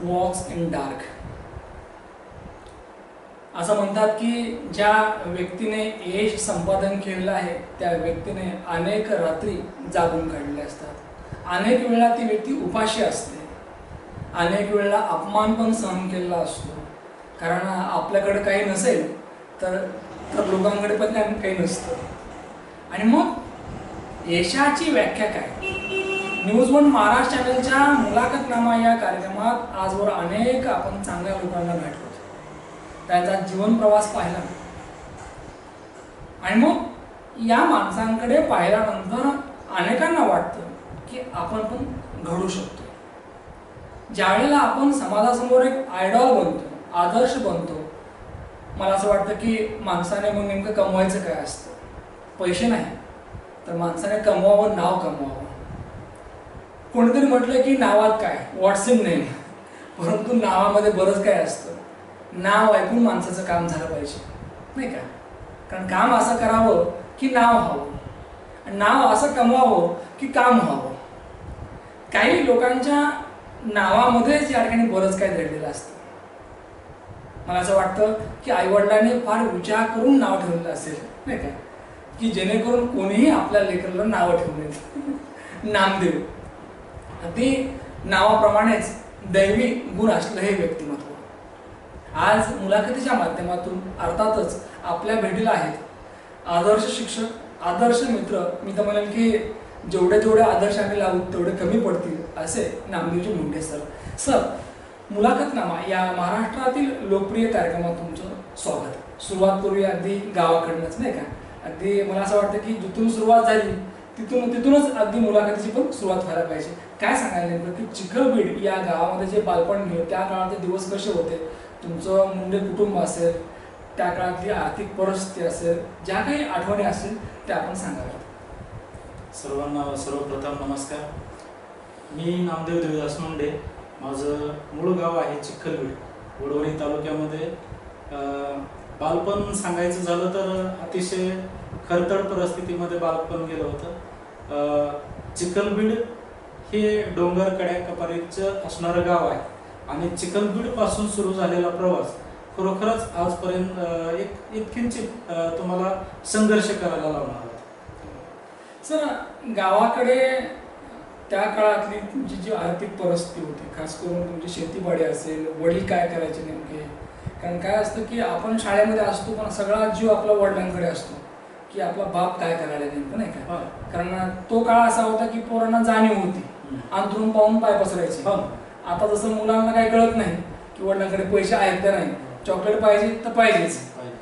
Walks in dark. असं म्हणतात की ज्या व्यक्तीने यश संपादन केलेलं आहे त्या व्यक्तीने अनेक रात्री जागून काढले असतात. अनेक वेळा ती व्यक्ती उपाशी असते. अनेक वेळा अपमान पण सहन केलेला असतो. कारण आपल्याकडे काही नसेल तर लोकांकडे पण काही नसतं. आणि मग यशाची व्याख्या काय? न्यूज वन महाराष्ट्र चॅनलच्या मुलाखतनामा या कार्यक्रमात आजवर अनेक आपण चांगल्या लोकांना भेटलो, त्यांचा जीवन प्रवास पाहिला. आणि मग या माणसांकडे पाहिल्यानंतर अनेकांना वाटतं की आपण पण घडू शकतो. ज्यावेळेला आपण समाजासमोर एक आयडॉल बनतो, आदर्श बनतो, मला असं वाटतं की माणसाने मग नेमकं कमवायचं काय असतं? पैसे नाही तर माणसाने कमवावं, नाव कमवावं. कोणीतरी म्हटलं की नावात काय, व्हॉट्सअप नेम, परंतु नावामध्ये बरंच काय असतं. नाव ऐकून माणसाचं काम झालं पाहिजे, नाही का? कारण काम असं करावं की नाव हवं, आणि नाव असं कमवावं की काम हवं. काही लोकांच्या नावामध्येच या ठिकाणी बरंच काय दडलेलं असतं. मला असं वाटतं की आईवडिलांनी फार विचार करून नाव ठेवलेलं असेल, नाही का, की जेणेकरून कोणीही आपल्या लेकराला नावं ठेवू नये. नामदेव, ते नावाप्रमाणेच दैवी गुण असलं हे व्यक्तिमत्व. आज मुलाखतीच्या माध्यमातून अर्थातच आपल्या भेटीला आहेत आदर्श शिक्षक, आदर्श मित्र. मी तर म्हणेल की जेवढे आदर्श आम्ही लावू तेवढे कमी पडतील असे नामदेवजी मुंडे सर. सर, मुलाखतनामा या महाराष्ट्रातील लोकप्रिय कार्यक्रमात तुमचं स्वागत. सुरुवात करूया अगदी गावाकडनंच, नाही का? अगदी मला असं वाटतं की जिथून सुरुवात झाली तिथूनच अगदी मुलाखतीची पण सुरुवात व्हायला पाहिजे. काय सांगायला नेमकं की चिखलबीड या गावामध्ये जे बालपण गेलं त्या काळातले दिवस कसे होते? तुमचं मुंडे कुटुंब असेल, त्या काळातली आर्थिक परिस्थिती असेल, ज्या काही आठवणी असेल त्या आपण सांगाव्यात. सर्वांना सर्वप्रथम नमस्कार. मी नामदेव देवदास मुंडे. माझं मूळ गाव आहे चिखलबीड, वडवणी तालुक्यामध्ये. बालपण सांगायचं झालं तर अतिशय खरतड परिस्थितीमध्ये बालपण गेलं होतं. चिखलबीड हे डोंगर कड्या कपारीचं असणारं गाव आहे आणि चिखलबीड पासून सुरू झालेला प्रवास खरोखरच आजपर्यंत एक किंचित तुम्हाला संघर्ष करायला लावणार आहे. सर, गावाकडे त्या काळातली तुमची जी आर्थिक परिस्थिती होती, खास करून तुमची शेतीवाडी असेल, वडील काय करायचे नेमके? कारण काय असतं की आपण शाळेमध्ये असतो पण सगळा जीव आपला वडिलांकडे असतो की आपला बाप काय करायला नेमकं, नाही का? कारण तो काळ असा होता की पोरांना जाणीव होती, अंथरून पाहून पाय पसरायचे. आता जसं मुलांना काही कळत नाही की वडिलांकडे पैसे आहेत का नाही, चॉकलेट पाहिजे तर पाहिजेच,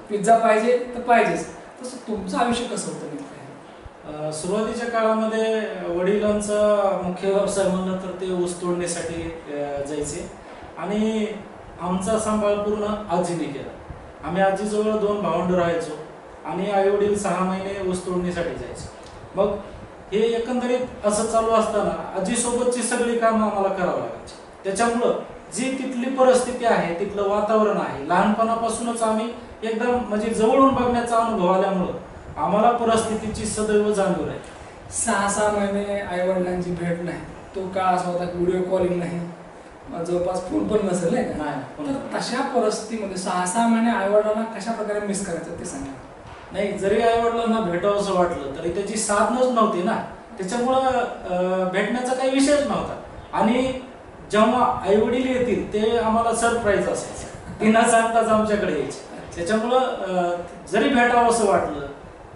पिझ्झा पाहिजे तर पाहिजेच. तसं तुमचं आयुष्य कसं होतं नेमकं? सुरुवातीच्या काळामध्ये वडिलांचा मुख्य व्यवसाय म्हणलं तर ते ऊस तोडण्यासाठी जायचे आणि आमचा सांभाळ पूर्ण आजीने केला. आम्ही आजीजवळ 2 भावंड राहायचो आणि आई वडील 6 महिने ऊस तोडण्यासाठी जायचे. मग हे एकंदरीत असं चालू असताना आजीसोबतची सगळी कामं आम्हाला करावं लागायची. त्याच्यामुळं जी तिथली परिस्थिती आहे, तिथलं वातावरण आहे, लहानपणापासूनच आम्ही एकदम म्हणजे जवळून बघण्याचा अनुभव आल्यामुळं आम्हाला परिस्थितीची सदैव जाणीव आहे. 6 महिने आई वडिलांची भेट नाही, तो काळ असा होता की व्हिडिओ कॉलिंग नाही, जवळपास फोन पण नसेल, नाही का? तर तशा परिस्थितीमध्ये 6 महिने आई वडिलांना कशा प्रकारे मिस करायचं ते सांगा. नाही, जरी आई वडिलांना भेटावं असं वाटलं तरी त्याची साधनच नव्हती ना, त्याच्यामुळं भेटण्याचा काही विषयच नव्हता. आणि जेव्हा आई वडील येतील ते आम्हाला सरप्राईज असायचं, ते न सांगताच आमच्याकडे यायचे. त्याच्यामुळं जरी भेटावं असं वाटलं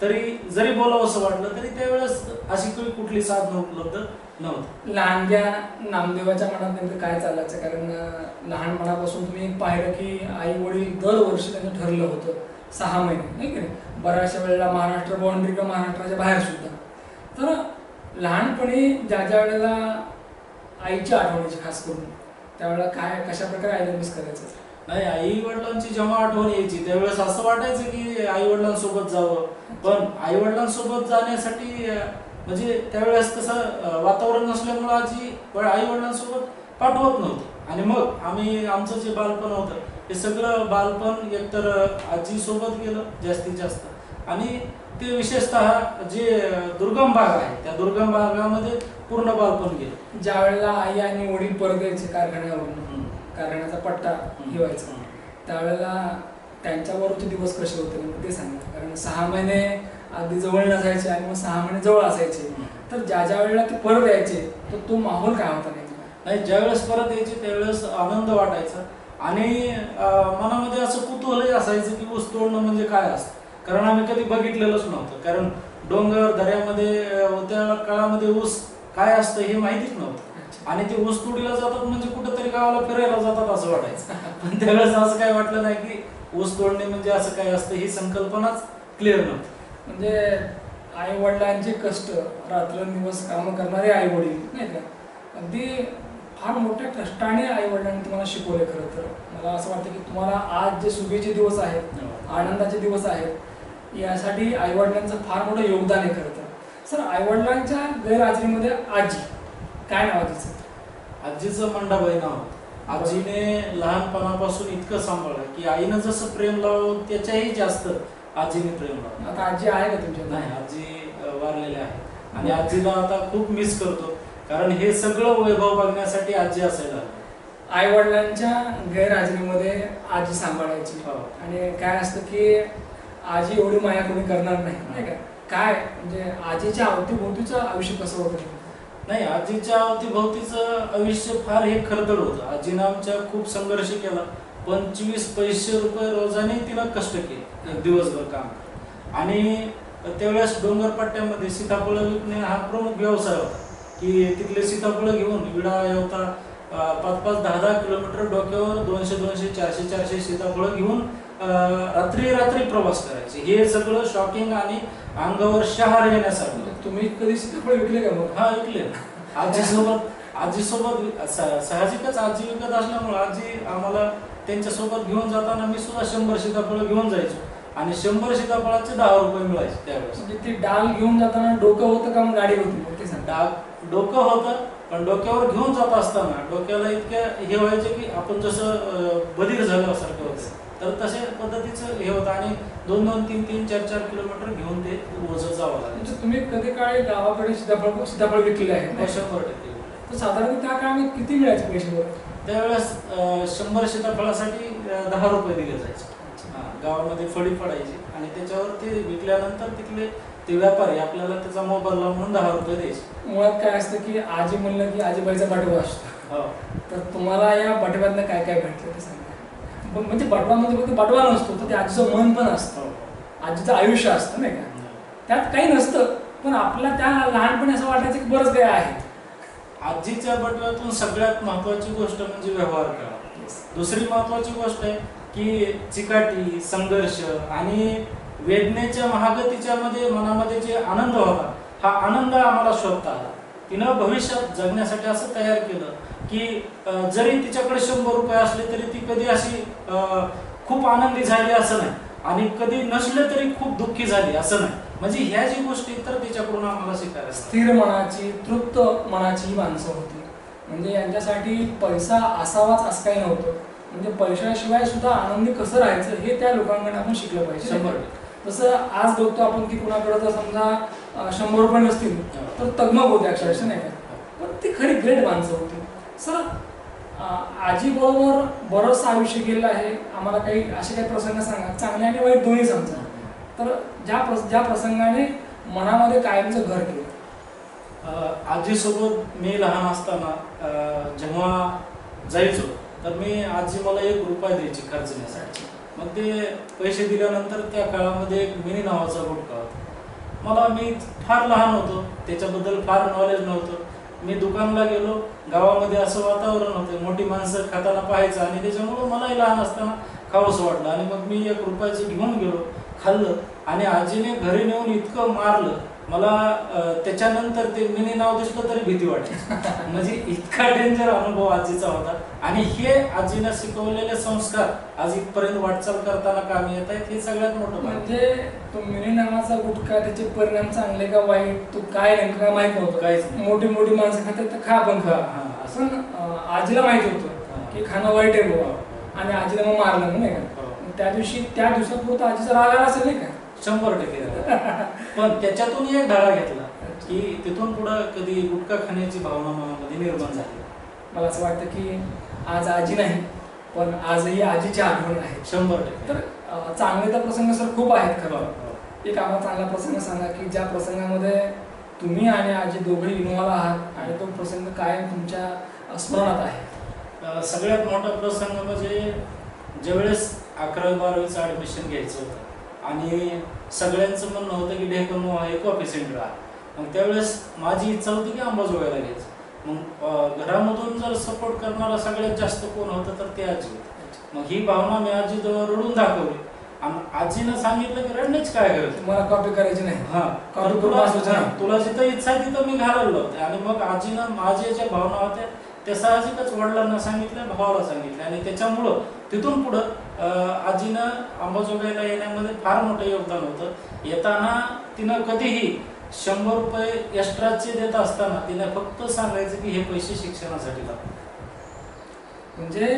तरी, जरी बोलावं असं वाटलं तरी त्यावेळेस अशी कुठली साधनं उपलब्ध नव्हती. लहानग्या नामदेवाच्या मनात नेमकं काय चालायचं? कारण लहानपणापासून तुम्ही पाहिलं की आई वडील दरवर्षी त्यांचं ठरलं होतं 6 महिने, नाही की नाही? बऱ्याचशा वेळेला महाराष्ट्र बाउंड्री किंवा महाराष्ट्राच्या बाहेर सुद्धा. तर लहानपणी ज्या वेळेला आईच्या आठवणीची खास करून त्यावेळेला काय, कशा प्रकारे आईला मिस करायचं? नाही, आई वडिलांची जेव्हा आठवण यायची त्यावेळेस असं वाटायचं की आई वडिलांसोबत जावं, पण आई वडिलांसोबत जाण्यासाठी म्हणजे त्यावेळेस तसं वातावरण नसल्यामुळे आजी आई वडिलांसोबत पाठवत नव्हती. आणि मग आमचं जे बालपण होतं हे सगळं बालपण एकतर आजीसोबत गेलं जास्तीत जास्त, आणि ते विशेषतः जे दुर्गम भाग आहे त्या दुर्गम भागामध्ये पूर्ण बालपण गेलं. ज्या वेळेला आई आणि वडील परत यायचे कारखान्यावरून, कारखान्याचा पट्टा हे व्हायचा, त्यावेळेला त्यांच्याबरोबरचे दिवस कसे होते ते सांगा. कारण 6 महिने अगदी जवळ नसायचे आणि मग 6 महिने जवळ असायचे, तर ज्या ज्या वेळेला ते परत यायचे तर तो माहोल काय होता नाही. ज्यावेळेस परत यायचे त्यावेळेस आनंद वाटायचा आणि मनामध्ये असं कुतूहलही असायचं की ऊस तोडणं म्हणजे काय असतं. कारण आम्ही कधी बघितलेलंच नव्हतं. कारण डोंगर दऱ्यामध्ये त्या काळामध्ये ऊस काय असतं हे माहितीच नव्हतं. आणि ते ऊस तोडीला जातात म्हणजे कुठेतरी गावाला फिरायला जातात असं वाटायचं. पण त्यावेळेस असं काय वाटलं नाही की ऊस तोडणे म्हणजे असं काय असतं, ही संकल्पनाच क्लिअर नव्हती. म्हणजे आई वडिलांचे कष्ट, रात्रंदिवस कामं करणारे आई वडील नाही का, अगदी फार मोठ्या कष्टाने आई वडिलांनी तुम्हाला शिकवले. खरं तर मला असं वाटतं की तुम्हाला आज जे सुखीचे दिवस आहेत, आनंदाचे दिवस आहेत, यासाठी आई वडिलांचं फार मोठं योगदान आहे. खरं तर सर, आई वडिलांच्या गैरहजेरीमध्ये आजी, काय नाव आजीचं? आजीचं मंडाबाई नाव. आजीने लहानपणापासून इतकं सांभाळलं की आईनं जसं प्रेम लावलं त्याच्याही जास्त आजीने प्रेम लावलं. आता आजी आहे का तुमच्या? नाही, आजी वारलेल्या आहेत आणि आजीला आता खूप मिस करतो. कारण हे सगळं वैभव बघण्यासाठी आजी असायला. आई वडिलांच्या गैरहजेरीमध्ये आजी सांभाळायची. आणि काय असतं की आजी एवढी माया कोणी करणार नाही का. काय म्हणजे आजीच्या अवतीभोवतीचं आयुष्य कसं होतं? नाही, आजीच्या अवतीभोवतीचं आयुष्य फार हे खडतर होतं. आजीनं आमच्या खूप संघर्ष केला. 25 पैसे रुपये रोजाने तिनं कष्ट केले, एक दिवसभर काम. आणि त्यावेळेस डोंगरपट्ट्यामध्ये सीताफळं विकणे हा प्रमुख व्यवसाय होता. की तिथले सीताफळं घेऊन विडा येवता 5-5, 10-10 किलोमीटर डोक्यावर 200-200, 400-400 सीताफळं घेऊन रात्री प्रवास करायचे. हे सगळं शॉकिंग आणि अंगावर शहार येण्यासाठी. तुम्ही कधी सीताफळ विकले का? मग हा, विकले. आजीसोबत साहजिकच आजी विकत असल्यामुळे आजी आम्हाला त्यांच्यासोबत घेऊन जाताना मी सुद्धा 100 सीताफळं घेऊन जायचो आणि 100 सीताफळाचे 10 रुपये मिळायचे त्यावेळेस. म्हणजे ती डाल घेऊन जाताना डोकं होतं का गाडी होती? डोकं होतं, पण डोक्यावर घेऊन जात असताना डोक्याला इतकं हे व्हायचं की आपण जसं बधीर झाल्यासारखं होतं. तर तशा पद्धतीचं हे होतं आणि 2-2, 3-3, 4-4 किलोमीटर घेऊन ते ओझं जावं लागलं. तुम्ही कधी काळी गावाकडे सीताफळ विकले आहे? 100%. तर साधारण त्या काळात किती मिळायचे पैसे बरं? त्यावेळेस 100 सीताफळासाठी 10 रुपये दिले जायचे. गावामध्ये फळी पडायची आणि त्याच्यावर ते विकल्यानंतर तिथले ते व्यापारी आपल्याला त्याचा मोबदला म्हणून 10 रुपये द्यायचे. मुळात काय असतं की आजी म्हणलं की आजीबाईचा बटवा असतो. तर तुम्हाला या बटव्यातनं काय काय भेटलं ते सांगा. म्हणजे बटवामध्ये फक्त बटवा नसतो, तर ते आजीचं मन पण असतं, आजीचं आयुष्य असतं नाही का. त्यात काही नसतं, पण आपल्याला त्या लहानपणी असं वाटायचं की बरंच काही आहे. आजीच्या बटव्यातून सगळ्यात महत्वाची गोष्ट म्हणजे व्यवहार करा. दुसरी महत्वाची गोष्ट आहे की चिकाटी, संघर्ष आणि वेदनेच्या महागतीच्या मनामध्ये जे आनंद होता, हा आनंद आम्हाला शोधता आला. तिनं भविष्यात जगण्यासाठी असं तयार केलं की जरी तिच्याकडे 100 रुपये असले तरी ती कधी अशी खूप आनंदी झाली असं नाही आणि कधी नसले तरी खूप दुःखी झाली असं नाही. म्हणजे ह्या जी गोष्टी तर तिच्याकडून आम्हाला शिकायला. स्थिर मनाची, तृप्त मनाची माणसं होती. म्हणजे यांच्यासाठी पैसा असावाच असं काही नव्हतं. म्हणजे पैशाशिवाय सुद्धा आनंदी कसं राहायचं हे त्या लोकांकडे आपण शिकलं पाहिजे. 100%. तसं आज बघतो आपण की कुणाकडे जर समजा 100 रुपये नसतील तर तगमग होते अक्षरशः नाही का. पण ती खरी ग्रेट माणसं होती. सर, आजी बरोबर बरंचसं आयुष्य गेलं आहे. आम्हाला काही असे काही प्रसंग सांगा, चांगले आणि वाईट दोन्ही समजा. तर ज्या प्रसंगाने मनामध्ये कायमचं घर केलं. आजीसोबत मी लहान असताना जेव्हा जायचो तर आजी मला 1 रुपया द्यायची खर्चण्यासाठी. मग ते पैसे दिल्यानंतर त्या काळामध्ये एक मिनी नावाचा गुटखा होता. मी फार लहान होतो, त्याच्याबद्दल फार नॉलेज नव्हतं. मी दुकानला गेलो, गावामध्ये असं वातावरण होतं, मोठी माणसं खाताना पाहायचं आणि त्याच्यामुळं मलाही लहान असताना खावंसं वाटलं आणि मग मी 1 रुपयाचं घेऊन गेलो, खाल्लं आणि आजीने घरी नेऊन इतकं मारलं मला. त्याच्यानंतर ते मिनी नाव दिसलं तरी भीती वाटायची. म्हणजे इतका डेंजर अनुभव आजीचा होता आणि हे आजीनं शिकवलेले संस्कार आज इथपर्यंत वाटचाल करताना कामी येत आहेत. हे सगळ्यात मोठं. म्हणजे तो मिनी नावाचा गुटखा, त्याचे परिणाम चांगले का वाईट, तो काय नेमकं काय माहित नव्हतं. काहीच मोठी मोठी माणसं खातात तर खा पण खा असं आजीला माहित होतं की खाणं वाईट आहे बाबा. आणि आजीला मग मारलं नाही का. त्या दिवसापुरतं आजीचा राग आला असेल नाही का. 100% झालं. पण त्याच्यातून एक धडा घेतला की तिथून पुढे कधी गुटखा खाण्याची भावना मनामध्ये निर्माण झाली. मला असं वाटतं की आज आजी नाही, पण आजही आजीची आठवण आहे. 100%. तर चांगले तर प्रसंग सर खूप आहेत खरं. एक आम्हाला चांगला प्रसंग सांगा की ज्या प्रसंगामध्ये तुम्ही आणि आजी दोघे इन्व्हॉल्व आहात आणि तो प्रसंग कायम तुमच्या स्मरणात आहे. सगळ्यात मोठा प्रसंग म्हणजे ज्यावेळेस 11वी-12वीचं ॲडमिशन घ्यायचं होतं आणि सगळ्यांचं म्हणणं होतं की ढेकणमोहा हे कॉफी सेंटर आहे. मग त्यावेळेस माझी इच्छा होती की अंबाजोगाईला घ्यायचं. मग घरामधून जर सपोर्ट करणारा सगळ्यात जास्त कोण होतं तर ते आजी होते. मग ही भावना मी आजीजवळ रडून दाखवली आणि आजीनं सांगितलं की रडण्याची काय गरज, मला कॉपी करायची नाही. हा कॉपी करून वाचवायचं नाही. तुला जिथं इच्छा आहे तिथं मी घालवलं होतं. आणि मग आजीनं माझ्या ज्या भावना होत्या त्या साहजिकच वडिलांना सांगितल्या, भावाला सांगितल्या आणि त्याच्यामुळं तिथून पुढं आजीनं अंबाजोगाईला येण्यामध्ये फार मोठं योगदान होतं. येताना तिनं कधीही 100 रुपये एक्स्ट्राचे देत असताना तिने फक्त सांगायचं की हे पैसे शिक्षणासाठी लागतात. म्हणजे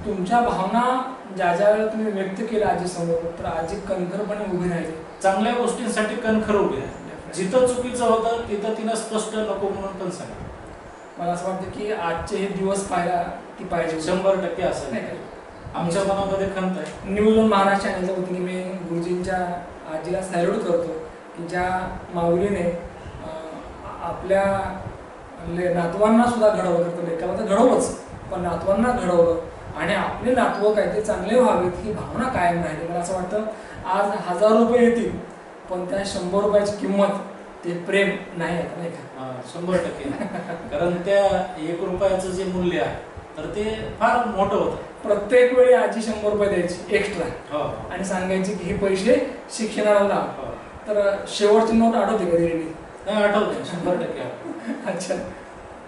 तुमच्या भावना ज्या ज्या वेळेला तुम्ही व्यक्त केल्या आजीसमोर तर आजी कणखरपणे उभी राहिली. चांगल्या गोष्टींसाठी कणखर उभी आहे. जिथं चुकीचं होतं तिथं तिनं स्पष्ट नको म्हणून पण सांगितलं. मला असं वाटतं की आजचे हे दिवस पाहायला ती पाहिजे. 100% असं नाही नाही का? आमच्या मनामध्ये खंत आहे. न्यूज ऑन महाराष्ट्र चॅनलच्या वतीने मी गुरुजींच्या आजीला सॅल्यूट करतो की ज्या माऊलीने आपल्या नातवांना सुद्धा घडवलं. तर लेकाला तर घडवलंच, पण नातवांना घडवलं आणि आपले नातवं काहीतरी चांगले व्हावेत ही भावना कायम राहिली. मला असं वाटतं आज 1000 रुपये येतील पण त्या 100 रुपयाची किंमत ते प्रेम नाही आहे, नाही का? 100%. कारण त्या 1 रुपयाचं जे मूल्य आहे तर ते फार मोठं होतं. प्रत्येक वेळी आजी 100 रुपये द्यायची एक्स्ट्रा आणि सांगायची की हे पैसे शिक्षणाला लाव. तर शेवटची नोट आठवते का दिलेली? नाही आठवते, 100%. अच्छा,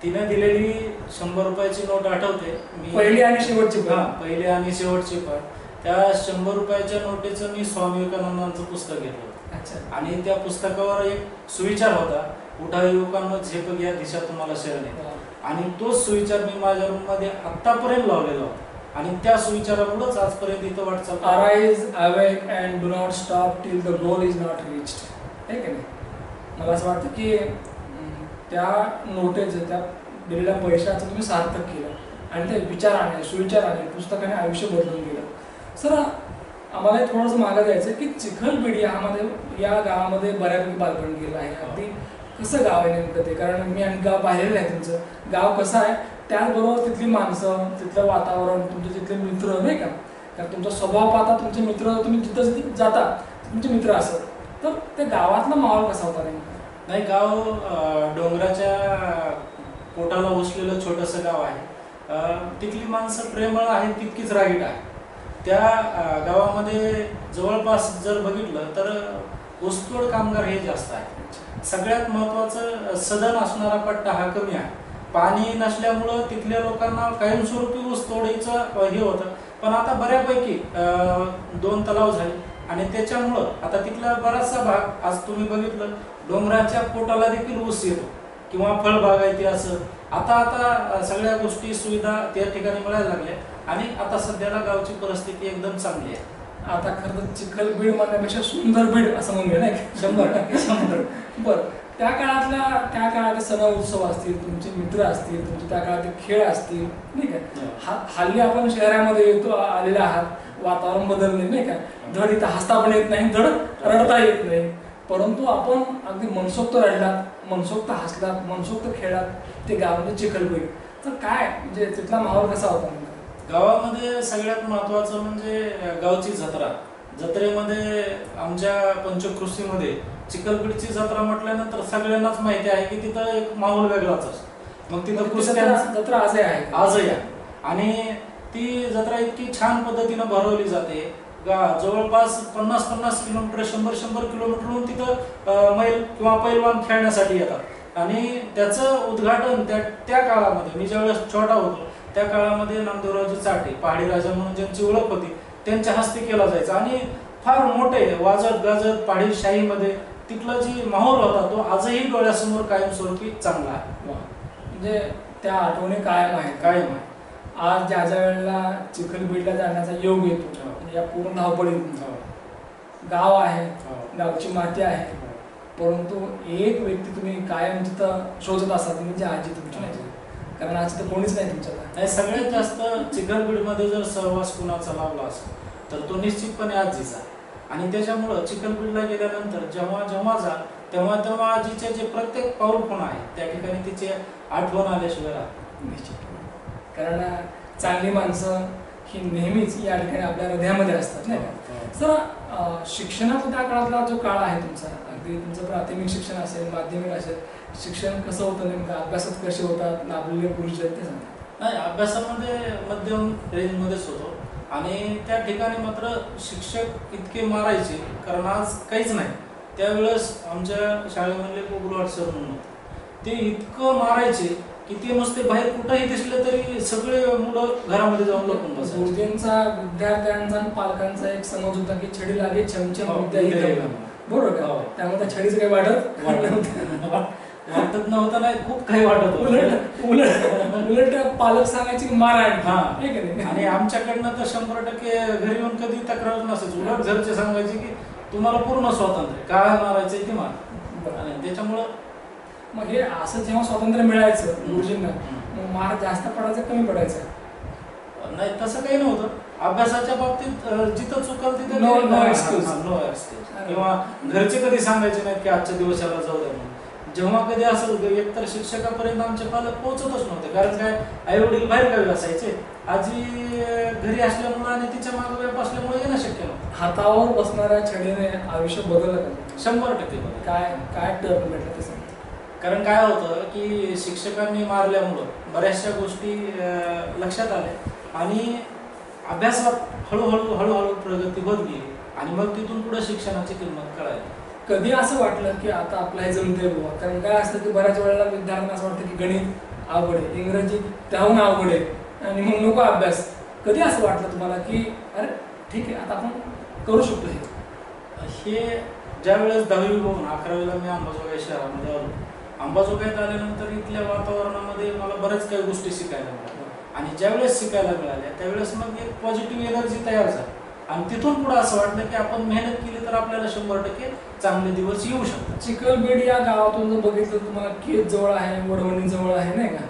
तिने दिलेली 100 रुपयाची नोट आठवते. मी पहिली आणि शेवटची पण. पहिली आणि शेवटची पण. त्या 100 रुपयाच्या नोटीचं मी स्वामी विवेकानंदांचं पुस्तक घेतलं. अच्छा. आणि त्या पुस्तकावर एक सुविचार होता, उठा युवकांनो झेप घ्या दिशा तुम्हाला शरण आहे. आणि तोच सुविचार मी माझ्या रूम मध्ये आतापर्यंत लावलेला होता आणि त्या सुविचारामुळेच आजपर्यंत इथं वाटचाल. Arise, awake and do not stop till the goal is not reached. हे की नाही? मला असं वाटतं की त्या नोटेचं, त्या दिलेल्या पैशाचं तुम्ही सार्थक केलं आणि त्या विचाराने, सुविचाराने, पुस्तकाने आयुष्य बदलून गेलं. सर आम्हाला थोडंसं मागं जायचं की चिखलबेडी या गावामध्ये बऱ्यापैकी बालपण गेलं आहे. अगदी कसं गाव आहे नेमकं ते? कारण मी आणि गाव पाहिलेलं आहे तुमचं. गाव कसं आहे त्याचबरोबर तिथली माणसं, तिथलं वातावरण, तुमचे तिथले मित्र, नाही का? कारण तुमचा स्वभाव पाहता तुमचे मित्र, तुम्ही जिथं जाता तुमचे मित्र असत, तर त्या गावातला माहोल कसा होता नेमका? नाही, गाव डोंगराच्या पोटाला वसलेलं छोटंसं गाव आहे. तिथली माणसं प्रेमळ आहेत, तितकीच रागीट आहे. त्या गावामध्ये जवळपास जर बघितलं तर ऊसतोड कामगार हे जास्त आहे. सगळ्यात महत्त्वाचं सदन असणारा पट्टा हा कमी आहे. पाणी नसल्यामुळं तिथल्या लोकांना कायमस्वरूपी ऊसतोडीचं हे होतं. पण आता बऱ्यापैकी 2 तलाव झाले आणि त्याच्यामुळं आता तिथला बराचसा भाग, आज तुम्ही बघितलं डोंगराच्या पोटाला देखील ऊस येतो किंवा फळबागायती असं आता सगळ्या गोष्टी सुविधा त्या ठिकाणी मिळायला लागल्या आणि आता सध्याला गावची परिस्थिती एकदम चांगली आहे. आता खरं तर चिखल बीड म्हणण्यापेक्षा सुंदर बीड असं म्हणूया नाही? 100%. बरं, त्या काळातले सण उत्सव असतील, तुमचे मित्र असतील, तुमचे त्या काळातले खेळ असतील, नाही का? हल्ली आपण शहरामध्ये येतो आलेले आहात, वातावरण बदलले, नाही का? धड इथं हसता पण येत नाही, धड रडता येत नाही, परंतु आपण अगदी मनसोक्त रडलात, मनसोक्त हसलात, मनसोक्त खेळलात ते गाव म्हणजे चिखलबीड. तर काय म्हणजे तिथला माहोल कसा होता? गावामध्ये सगळ्यात महत्त्वाचं म्हणजे गावची जत्रा. जत्रेमध्ये आमच्या पंचकृषीमध्ये चिखलबीडची जत्रा म्हटल्यानंतर सगळ्यांनाच माहिती आहे की तिथं एक माहोल वेगळाच असतो. मग तिथं जत्रा आजही आहे आणि ती जत्रा इतकी छान पद्धतीनं भरवली जाते. जवळपास 50-50 किलोमीटर, 100-100 किलोमीटरहून तिथं मैल किंवा पैलवान खेळण्यासाठी येतात आणि त्याचं उद्घाटन त्या काळामध्ये, मी ज्यावेळेस छोटा होतो त्या काळामध्ये नामदेवरावजी चाटे, पहाडी राजा म्हणून ज्यांची ओळख होती, त्यांच्या हस्ते केला जायचा आणि फार मोठे वाजत गाजत पहाडी शाहीमध्ये तिथला जी माहोल होता तो आजही डोळ्यासमोर कायमस्वरूपी चांगला आहे. म्हणजे त्या आठवणी कायम आहे. आज ज्या वेळेला चिखलबीडला जाण्याचा योग येतो या पूर्ण धावपळीत गाव आहे, हो. गावची माती आहे, परंतु एक व्यक्ती तुम्ही कायम तिथं शोधत असाल म्हणजे आजी तुमची नाही, कारण आज तर कोणीच नाही तुमच्याकडे. नाही, सगळ्यात जास्त चिखलबीडमध्ये जर सहवास कुणाचा लाभला असेल तर तो निश्चितपणे आजीचा. आणि त्याच्यामुळं चिखलबीडला गेल्यानंतर जेव्हा जेव्हा जा तेव्हा तेव्हा आजीचे जे प्रत्येक पाऊल पण आहे त्या ठिकाणी तिचे आठवण आल्याशिवाय राहत निश्चित, कारण चांगली माणसं ही नेहमीच या ठिकाणी आपल्या हृदयामध्ये असतात नाही का. सर, शिक्षणाचा त्या काळातला जो काळ आहे तुमचा, अगदी तुमचं प्राथमिक शिक्षण असेल, माध्यमिक असेल, शिक्षण कसं होतं नेमकं, अभ्यासात कसे होतात, लाभलेले पुरुष आहेत ते सांगा. नाही, अभ्यासामध्ये मध्यम रेंजमध्येच होतो. आणि त्या ठिकाणी मात्र शिक्षक इतके मारायचे, कारण आज काहीच नाही. त्यावेळेस आमच्या शाळेमधले गुलाट सर म्हणून होते, ते इतकं मारायचे की ते नुसते बाहेर कुठंही दिसले तरी सगळे मुलं घरामध्ये जाऊन लपून बसायचे. गुरुजींचा विद्यार्थ्यांचा आणि पालकांचा एक समज होता की छडी लागे छमछम विद्या ही दम. बरोबर का? त्यामुळे त्या छडीचं काही वाटत नव्हतं. नाही, खूप काही वाटत होतं. उलट पालक सांगायची मारायची. हा, आणि आमच्याकडनं तर 100% घरी येऊन कधी तक्रार नसायची. उलट घरचे सांगायचे की तुम्हाला पूर्ण स्वातंत्र्य, काय मारायचंय ते मार. आणि त्याच्यामुळं मग हे असं जेव्हा स्वातंत्र्य मिळायचं गुरुजींना, मग मार जास्त पडायचं कमी पडायचं? नाही, तसं काही नव्हतं. अभ्यासाच्या बाबतीत जिथं चुकल तिथे नो एक्सक्यूज. किंवा घरचे कधी सांगायचे नाहीत की आजच्या दिवसाला जाऊ द्या म्हणून. जेव्हा कधी असं एकतर शिक्षकापर्यंत आमचे पालक पोहोचतच नव्हते, कारण काय, आई वडील बाहेर गावी असायचे, आजी घरी असल्यामुळे आणि तिच्या मागे व्याप असल्यामुळे येणं शक्य नव्हतं. हातावर बसणाऱ्या छडीने आयुष्य बदललं का? 100% काय काय टर्न भेटलं ते सांग. कारण काय होतं की शिक्षकांनी मारल्यामुळं बऱ्याचशा गोष्टी लक्षात आल्या आणि अभ्यासात हळूहळू प्रगती होत गेली आणि मग तिथून पुढे शिक्षणाची किंमत कळाली. कधी असं वाटलं की आता आपलं हे जमते बुवा? कारण काय असतं की बऱ्याच वेळेला विद्यार्थ्यांना असं वाटतं की गणित अवघड आहे, इंग्रजी त्याहून अवघड आहे आणि मग नको अभ्यास. कधी असं वाटलं तुम्हाला की अरे ठीक आहे, आता आपण करू शकतो हे? ज्या वेळेस 10वी होऊन 11वीला मी अंबाजोगाई शहरामध्ये आलो. अंबाजोगाईत आल्यानंतर इथल्या वातावरणामध्ये मला बऱ्याच काही गोष्टी शिकायला मिळाल्या. आणि ज्यावेळेस शिकायला मिळाल्या त्यावेळेस मग एक पॉझिटिव्ह एनर्जी तयार झाली आणि तिथून पुढे असं वाटलं की आपण मेहनत केली तर आपल्याला 100% चांगले दिवस येऊ शकतात. चिखलबीड या गावातून जर बघितलं तुम्हाला केज जवळ आहे, वडवणी जवळ आहे नाही का,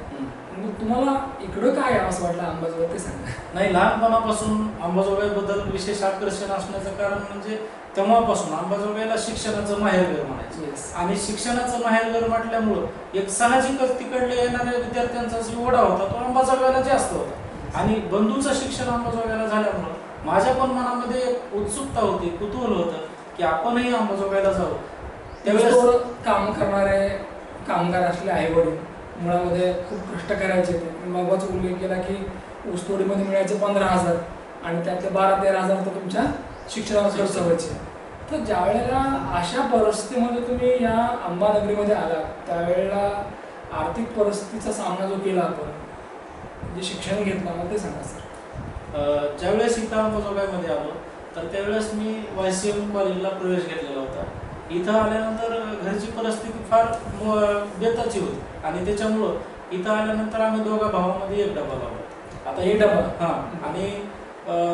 तुम्हाला इकडं काय असं वाटलं अंबाजोगाई ते सांगा. नाही, लहानपणापासून अंबाजोगाईबद्दल विशेष आकर्षण असण्याचं कारण म्हणजे तेव्हापासून अंबाजोगाईला शिक्षणाचं माहेरघर म्हणायचं. आणि शिक्षणाचं माहेरघर म्हटल्यामुळं एक साहजिकच तिकडले येणाऱ्या विद्यार्थ्यांचा जो ओढा होता तो अंबाजोगाईला जास्त होता. आणि बंधूचं शिक्षण अंबाजोगाईला झाल्यामुळं माझ्या पण मनामध्ये एक उत्सुकता होती, कुतूहल होतं की आपणही अंबाजोगाईला जाऊ. त्यावेळेस काम करणारे कामगार असले आई वडील मुळामध्ये खूप कष्ट करायचे. ते मगच उल्लेख केला की ऊसतोडीमध्ये मिळायचे 15,000 आणि त्यातले 12-13,000 तर तुमच्या शिक्षणावर खर्च व्हायचे. तर ज्या वेळेला अशा परिस्थितीमध्ये तुम्ही या अंबानगरीमध्ये आला त्यावेळेला आर्थिक परिस्थितीचा सामना जो केला आपण, जे शिक्षण घेतलं मग ते सांगा सर. ज्यावेळेस इथं अंबाजोगाईमध्ये आलो तर त्यावेळेस मी YCM कॉलेजला प्रवेश घेतलेला होता. इथं आल्यानंतर घरची परिस्थिती फार बेताची होती आणि त्याच्यामुळं इथं आल्यानंतर आम्ही दोघा भावामध्ये एक डबा लावला. आता एक डबा? हां. आणि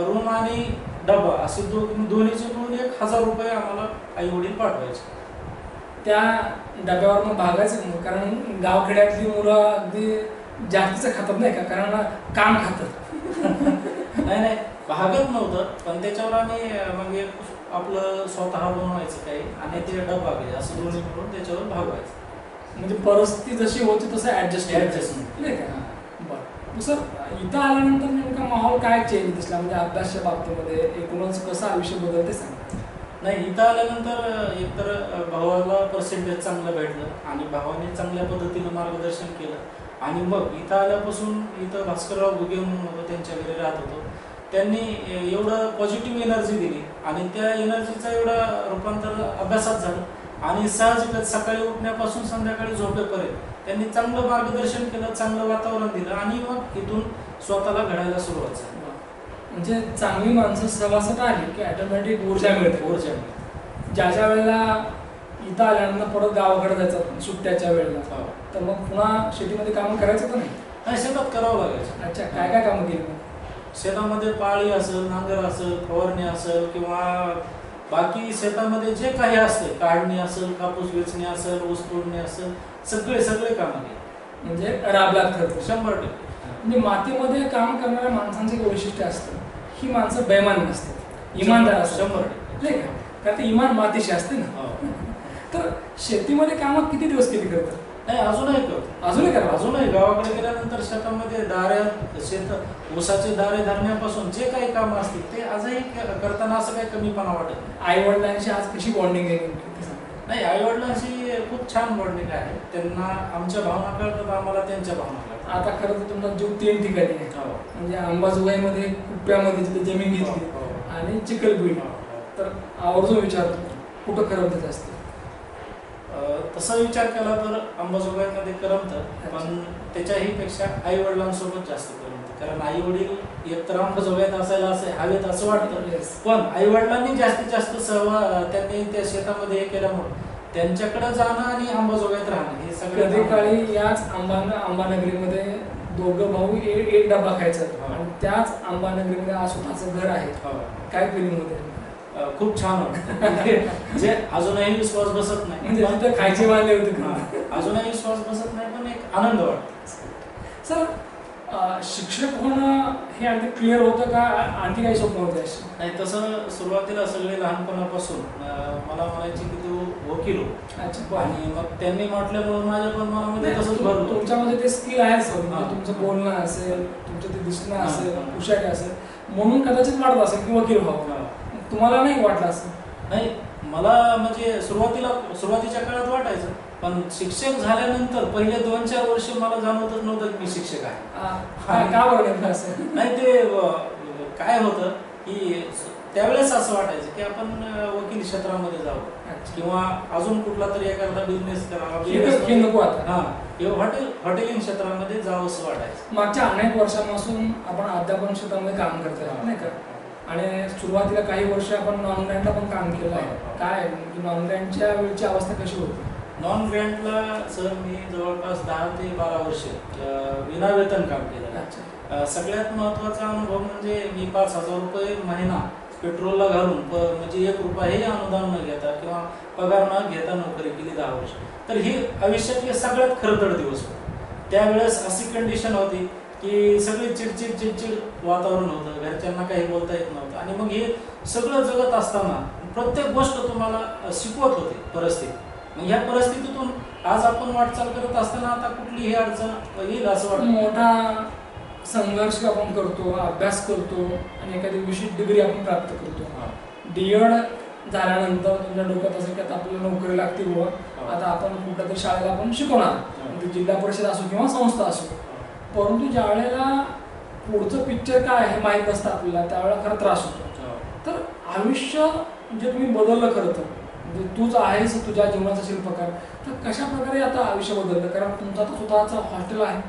रूम आणि डबा असे दोन्हीचे मिळून 1,000 रुपये आम्हाला आई वडील पाठवायचे. त्या डब्यावर मग भागायचं, कारण गावखेड्यातली मुलं अगदी जास्तीचं खातात नाही का, कारण काम खातात. नाही, भागत नव्हतं, पण त्याच्यावर आम्ही मग एक आपलं स्वतः बनवायचं काही आणि ते डबा घ्यायचं असं दोन्ही मिळून त्याच्यावर भागवायचं. म्हणजे परिस्थिती जशी होती तसं ऍडजस्टमेंट नाही का. बरं सर, इथं आल्यानंतर नेमका माहोल काय चेंज दिसला, म्हणजे अभ्यासाच्या बाबतीमध्ये एकूणच कसं आयुष्य बदलते सांगा. नाही, इथं आल्यानंतर एकतर भावाला पर्सेंटेज चांगलं भेटलं आणि भावाने चांगल्या पद्धतीनं मार्गदर्शन केलं आणि मग इथं आल्यापासून इथं भास्करराव घुगे म्हणून होतं, त्यांच्या घरी राहत होतो. त्यांनी एवढं पॉझिटिव्ह एनर्जी दिली आणि त्या एनर्जीचं एवढं रूपांतर अभ्यासात झालं आणि साहजिकच सकाळी उठण्यापासून संध्याकाळी झोपेपर्यंत त्यांनी चांगलं मार्गदर्शन केलं, चांगलं वातावरण दिलं आणि मग इथून स्वतःला घडायला सुरुवात झाली. म्हणजे चांगली माणसं सहवासात आली की ऑटोमॅटिक ऊर्जा मिळते. ज्या वेळेला इथं आल्यानंतर परत गावाकडे जायचं सुट्ट्याच्या वेळेला, तर मग पुन्हा शेतीमध्ये कामं करायचं का नाही? शेतात करावं लागायचं. अच्छा, काय काय कामं केली? शेतामध्ये पाळी असेल, नांगर असेल, फवारणी असेल किंवा बाकी शेतामध्ये जे काही असते, काढणी असेल, कापूस वेचणी असेल, ऊस तोडणी असेल, सगळे कामं केली. म्हणजे राबलात खरं 100%. म्हणजे मातीमध्ये काम करणाऱ्या माणसांचं एक वैशिष्ट्य असतं, ही माणसं बेमान नसतात, इमानदार असतात. 100%. नाही का? कारण ते इमान मातीशी असते ना. तर शेतीमध्ये कामं किती दिवस केली करतात? नाही, अजूनही करतो. अजूनही गावाकडे गेल्यानंतर शेतामध्ये शेत ऊसाचे दारे धरण्यापासून जे काही काम असतील ते आजही करताना असं काही कमीपणा वाटत नाही. आई वडिलांशी आज कशी बॉन्डिंग आहे नेमकी? नाही, आई वडिलांशी खूप छान बॉन्डिंग आहे. त्यांना आमच्या भावना कळतात, आम्हाला त्यांच्या भावना कळतात. आता खरं तर तुमचा जीव 3 ठिकाणी आहे. म्हणजे अंबाजोगाईमध्ये कुप्प्यामध्ये जिथे जमीन घेतली आणि चिखलपुरी. तर आवर्जून विचारतो कुठं करमत असते? तसा विचार केला तर अंबाजोगाईमध्ये करमतं, पण त्याच्याही पेक्षा आई वडिलांसोबत जास्त करमतं. कारण आई वडील एकतर अंबाजोगाईत असायला हवेत असं वाटतं, पण आई वडिलांनी जास्तीत जास्त त्यांनी त्या शेतामध्ये हे केल्यामुळे त्यांच्याकडे जाणं आणि अंबाजोगाईत राहणं हे सगळं. कधी काळी याच अंबानगरीमध्ये दोघं भाऊ एक डबा खायचा आणि त्याच अंबानगरीमध्ये आज स्वतःचं घर आहे. काय फिलिंग होते? खूप छान वाटतं. जे अजूनही विश्वास बसत नाही, म्हणजे खायचे मानले होते. अजूनही विश्वास बसत नाही, पण एक आनंद वाटतो. सर, शिक्षक होणं हे अगदी क्लिअर होतं का आणखी काही स्वप्न होते अशी? नाही, तसं सुरुवातीला सगळे लहानपणापासून मला म्हणायचे की तू वकील हो. अच्छा. आणि मग त्यांनी म्हटल्यामुळे माझ्या पण मनामध्ये तसंच भरलं. तुमच्यामध्ये ते स्किल आहे सर, तुमचं बोलणं असेल, तुमचं ते दिसणं असेल, हुशारी असेल, म्हणून कदाचित वाटत असेल की वकील व्हावं. तुम्हाला नाही वाटलं असं? नाही, मला म्हणजे सुरुवातीच्या काळात वाटायचं, पण शिक्षक झाल्यानंतर पहिले 2-4 वर्ष मला जाणवतच नव्हतं की मी शिक्षक आहे. का बरं असं? नाही, ते काय होतं की त्यावेळेस असं वाटायचं की आपण वकील क्षेत्रामध्ये जावं किंवा अजून कुठला तरी एखादा बिझनेस करावा किंवा हॉटेलिंग क्षेत्रामध्ये जावं असं वाटायचं. मागच्या अनेक वर्षांपासून आपण अध्यापन क्षेत्रामध्ये काम करतोय नाही का? आणि सुरुवातीला काही वर्ष आपण नॉन ग्रँटला पण काम केलं आहे. काय नॉन ग्रँटच्या वेळची अवस्था कशी होती? नॉन ग्रँटला सर मी जवळपास 10 ते 12 वर्ष विनावेतन काम केलं. सगळ्यात महत्त्वाचा अनुभव म्हणजे मी 5,000 रुपये महिना पेट्रोलला घालून म्हणजे 1 रुपयाही अनुदान न घेता किंवा पगार न घेता नोकरी केली 10 वर्ष. तर ही आयुष्यातले सगळ्यात खरंतर दिवस होते. त्यावेळेस अशी कंडिशन होती की सगळी चिडचिड वातावरण होतं, घरच्यांना काही बोलता येत नव्हतं. आणि मग हे सगळं जगत असताना प्रत्येक गोष्ट तुम्हाला शिकवत होती परिस्थिती. मग ह्या परिस्थितीतून आज आपण वाटचाल करत असताना आता कुठलीही अडचण येईल असं वाटतं. मोठा संघर्ष आपण करतो, अभ्यास करतो आणि एखादी विशिष्ट डिग्री आपण प्राप्त करतो. D.Ed झाल्यानंतर तुमच्या डोक्यात असेल की आता आपल्याला नोकरी लागते बुवा, आता आपण कुठल्या तरी शाळेला आपण शिकवणार, जिल्हा परिषद असो किंवा संस्था असो. परंतु ज्या वेळेला पुढचं पिक्चर काय आहे माहीत नसतं आपल्याला, त्यावेळेला खरं त्रास होतो. तर आयुष्य जे तुम्ही बदललं खरं तर, म्हणजे तूच आहेस तुझ्या जीवनाचा शिल्पकार, तर कशा प्रकारे आता आयुष्य बदललं? कारण तुमचा तर स्वतःचा हॉस्टेल आहे,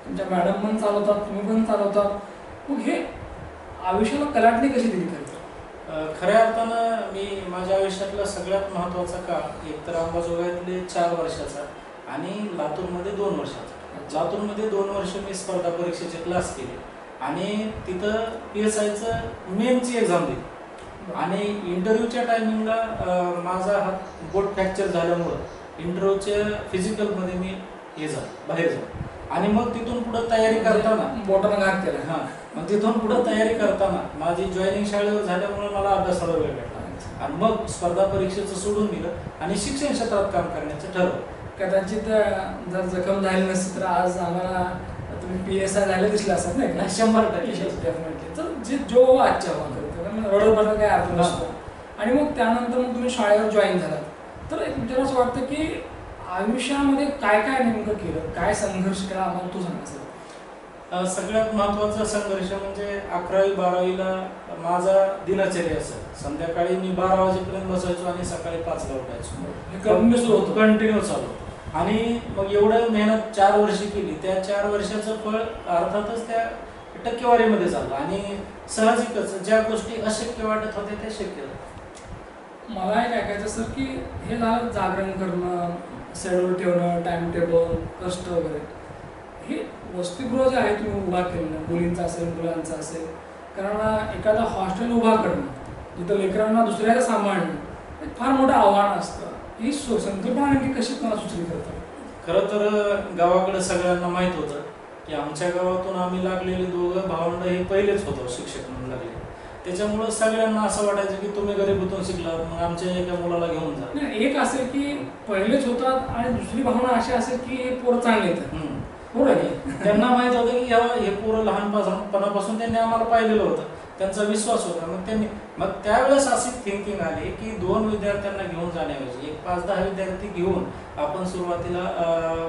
तुमच्या मॅडम पण चालवतात, तुम्ही पण चालवतात. मग हे आयुष्याला कलाटणी कशी दिली खरं? खऱ्या अर्थानं मी माझ्या आयुष्यातला सगळ्यात महत्त्वाचा काळ एकतर अंबाजोगाईतले 4 वर्षाचा आणि लातूरमध्ये 2 वर्षाचा. लातूरमध्ये 2 वर्ष मी स्पर्धा परीक्षेचे क्लास केले आणि तिथं PSIचं मेनची एक्झाम दिली. आणि इंटरव्ह्यूच्या टायमिंगला माझा हात बोट फ्रॅक्चर झाल्यामुळं इंटरव्ह्यूच्या फिजिकलमध्ये मी बाहेर झालो. आणि मग तिथून पुढं तयारी करताना बोटानं घात केला. मग तिथून पुढं तयारी करताना माझी जॉईनिंग शाळेवर झाल्यामुळे मला अभ्यासाला वेळ भेटला आणि मग स्पर्धा परीक्षेचं सोडून दिलं आणि शिक्षण क्षेत्रात काम करण्याचं ठरवलं. कदाचित जर जखम झाली नसती तर आज आम्हाला तुम्ही PSI झाले दिसले असतात नाही? 100% डेफिनेटली. तर जे जो आजच्या रडत बदल काय अर्थ नसतो. आणि मग त्यानंतर मग तुम्ही शाळेवर जॉईन झालात. तर एक विचार असं वाटतं की आयुष्यामध्ये काय काय नेमकं केलं, काय संघर्ष केला, आम्हाला तू सांगायचं. सगळ्यात महत्त्वाचा संघर्ष म्हणजे 11वी-12वीला माझा दिनचर्या असेल. संध्याकाळी मी 12 वाजेपर्यंत बसायचो आणि सकाळी 5ला उठायचो. कंटिन्यू चालू. आणि मग एवढं मेहनत 4 वर्ष केली. त्या 4 वर्षाचं फळ अर्थातच त्या टक्केवारीमध्ये झालं आणि साहजिकच ज्या गोष्टी अशक्य वाटत होत्या त्या शक्य झाल्या. मला एक ऐकायचं सर की हे झालं जागरण करणं, शेड्यूल ठेवणं, टाइम टेबल, कष्ट वगैरे. हे वसतिगृह जे आहे तुम्ही उभा केलं, मुलींचं असेल मुलांचं असेल, कारण एखादा हॉस्टेल उभा करणं जिथं लेकरांना दुसऱ्याला सांभाळणं एक फार मोठं आव्हान असतं. ही संकल्पना नेमकी कशी तुम्हाला सुचली करतात? खरं तर गावाकडे सगळ्यांना माहीत होतं की आमच्या गावातून आम्ही लागलेले दोघं भावंड हे पहिलेच होतो शिक्षक म्हणून लागले. त्याच्यामुळं सगळ्यांना असं वाटायचं की तुम्ही गरीबीतून शिकला, मग आमच्या एका मुलाला घेऊन जा. नाही, एक असेल की पहिलेच होतात आणि दुसरी भावना अशी असेल की हे पोरं चांगले येतात. बरोबर आहे. त्यांना माहित होतं की हे पोरं लहानपणापासून त्यांनी आम्हाला पाहिलेलं होतं, त्यांचा विश्वास होता. मग त्यावेळेस अशी थिंकिंग आली की 2 विद्यार्थ्यांना घेऊन जाण्याऐवजी एक 5-10 विद्यार्थी घेऊन आपण सुरुवातीला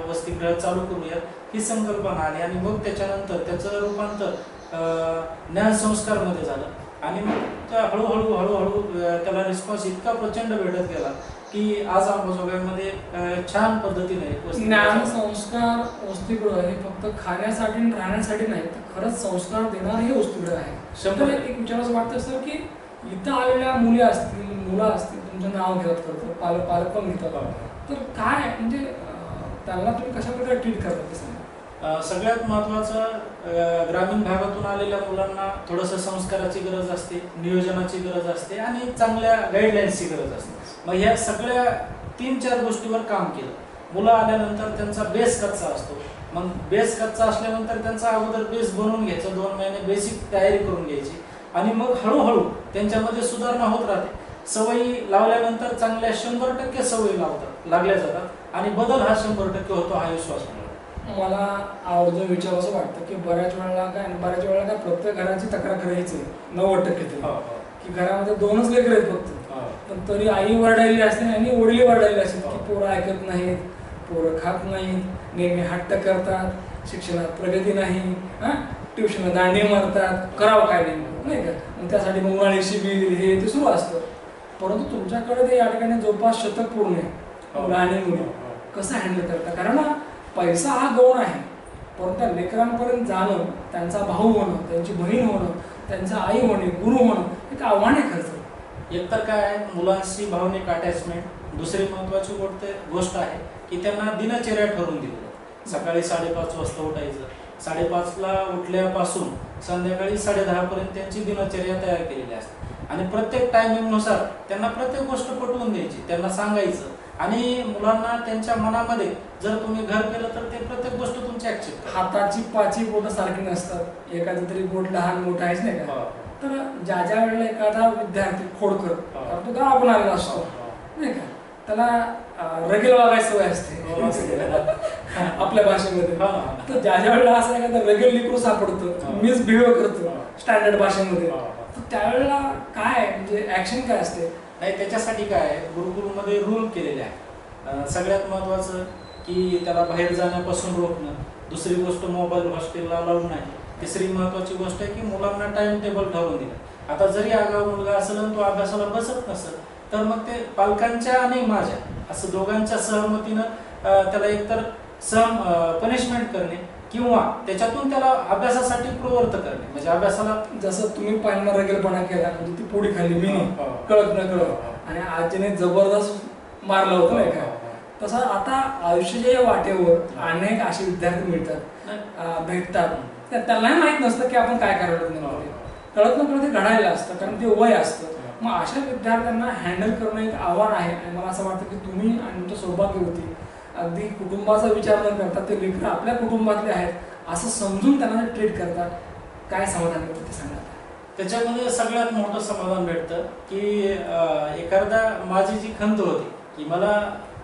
वसतिगृह चालू करूया, ही संकल्पना आली. आणि मग त्याच्यानंतर त्याचं रूपांतर ज्ञानसंस्कारमध्ये झालं. आणि मग हळूहळू त्याला रिस्पॉन्स इतका प्रचंड भेटत गेला की आज अंबाजोगाईमध्ये छान पद्धतीने ज्ञानसंस्कार वसतिगृह हे फक्त खाण्यासाठी आणि राहण्यासाठी नाही, तर खरंच संस्कार देणार हे वसतिगृह आहे. तर एक विचारायचं वाटतं सर की इथं आलेल्या मुली असतील, मुलं असतील, तुमचं नाव घेत करतो, पालक पण घेतात, तर काय म्हणजे त्यांना तुम्ही कशा प्रकारे ट्रीट करता ते सांगा. सगळ्यात महत्त्वाचं ग्रामीण भागातून आलेल्या मुलांना थोडंसं संस्काराची गरज असते, नियोजनाची गरज असते आणि चांगल्या गाईडलाईन्सची गरज असते. मग ह्या सगळ्या 3-4 गोष्टीवर काम केलं. मुलं आल्यानंतर त्यांचा बेस कच्चा असतो. मग बेस कच्चा असल्यानंतर त्यांचा अगोदर बेस बनवून घ्यायचा, 2 महिने बेसिक तयारी करून घ्यायची आणि मग हळूहळू त्यांच्यामध्ये सुधारणा होत राहते. सवयी लावल्यानंतर चांगल्या 100% सवयी लागल्या जातात आणि बदल हा 100% होतो, हा विश्वास मला आवडतं विचारावं वाटतं की बऱ्याच वेळेला काय प्रत्येक घराची तक्रार करायची 90% की घरामध्ये 2च लेकर आहेत फक्त, पण तरी आई वरडायली असते आणि वडील वरडायली असते की पोरं ऐकत नाहीत, पोरं खात नाहीत, नेहमी हट्ट करतात, शिक्षणात प्रगती नाही, ट्युशनला दांडी मारतात, करावं काय नाही का. मग त्यासाठी मग उन्हाळी शिबिर हे ते सुरू असतं. परंतु तुमच्याकडे ते या ठिकाणी जवळपास शतक पूर्ण आहे. लहान मुली कसं हँडल करता? कारण पैसा हा गौण आहे, परंतु त्या लेकरांपर्यंत जाणं, त्यांचा भाऊ होणं, त्यांची बहीण होणं, त्यांचा आई होणे, गुरु होणं एक आव्हान आहे खरंच. एकतर काय आहे, मुलांशी भावनिक अटॅचमेंट. दुसरी महत्त्वाची गोष्ट आहे की त्यांना दिनचर्या ठरवून दिली. सकाळी 5:30 वाजता उठायचं, 5:30ला उठल्यापासून संध्याकाळी 10:30 पर्यंत त्यांची दिनचर्या तयार केलेली असते. आणि प्रत्येक टायमिंगनुसार त्यांना प्रत्येक गोष्ट पटवून द्यायची, त्यांना सांगायचं. आणि मुलांना त्यांच्या मनामध्ये जर तुम्ही घर केलं तर ते प्रत्येक गोष्ट तुमची ऍक्सेप्ट करतात. हाताची 5 बोटं सारखी नसतात, एखादं तरी बोट लहान मोठं आहेच नाही का. तर ज्या वेळेला एखादा विद्यार्थी खोडकर, तो गावाकडून आलेला असतो नाही का, त्याला रगेल वागायची सवय असते आपल्या भाषेमध्ये. तर ज्या वेळेला असं एखादा रगेल लिकरू सापडतं, मिसबिहेव करतो स्टँडर्ड भाषेमध्ये, तर त्यावेळेला काय म्हणजे ऍक्शन काय असते? नाही, त्याच्यासाठी काय आहे, गुरुकुलमध्ये रूल केलेले आहे. सगळ्यात महत्त्वाचं की त्याला बाहेर जाण्यापासून रोखणं. दुसरी गोष्ट, मोबाईल हॉस्टेलला अलाउड नाही. तिसरी महत्त्वाची गोष्ट आहे की मुलांना टाइम टेबल ठरवून दिलं. आता जरी आगाऊ मुलगा असेल आणि तो अभ्यासाला बसत नसेल तर मग ते पालकांच्या आणि माझ्या असं दोघांच्या सहमतीनं त्याला एकतर पनिशमेंट करणे किंवा त्याच्यातून त्याला अभ्यासासाठी प्रवृत्त करणे. म्हणजे अभ्यासाला जसं तुम्ही पहिल्यांदा रगेलपणा केला, म्हणजे ती पोळी खाल्ली मी कळत न कळत आणि आजीने जबरदस्त मारलं होतं नाही का, तसं आता आयुष्याच्या वाटेवर अनेक असे विद्यार्थी मिळतात, भेटतात, त्यांनाही माहित नसतं की आपण काय करायला, कळत न कळत ते घडायला असतं, कारण ते वय असतं. मग अशा विद्यार्थ्यांना हँडल करणं एक आव्हान आहे. आणि मला असं वाटतं की तुम्ही आणि तुमचं सौभाग्य होती अगदी कुटुंबाचा विचार न करता ते लेकरं आपल्या कुटुंबातले आहेत असं समजून त्यांना ट्रीट करतात. काय समाधान मिळतं ते सांगा. त्याच्यामध्ये सगळ्यात मोठं समाधान भेटतं की एखादा माझी जी खंत होती की मला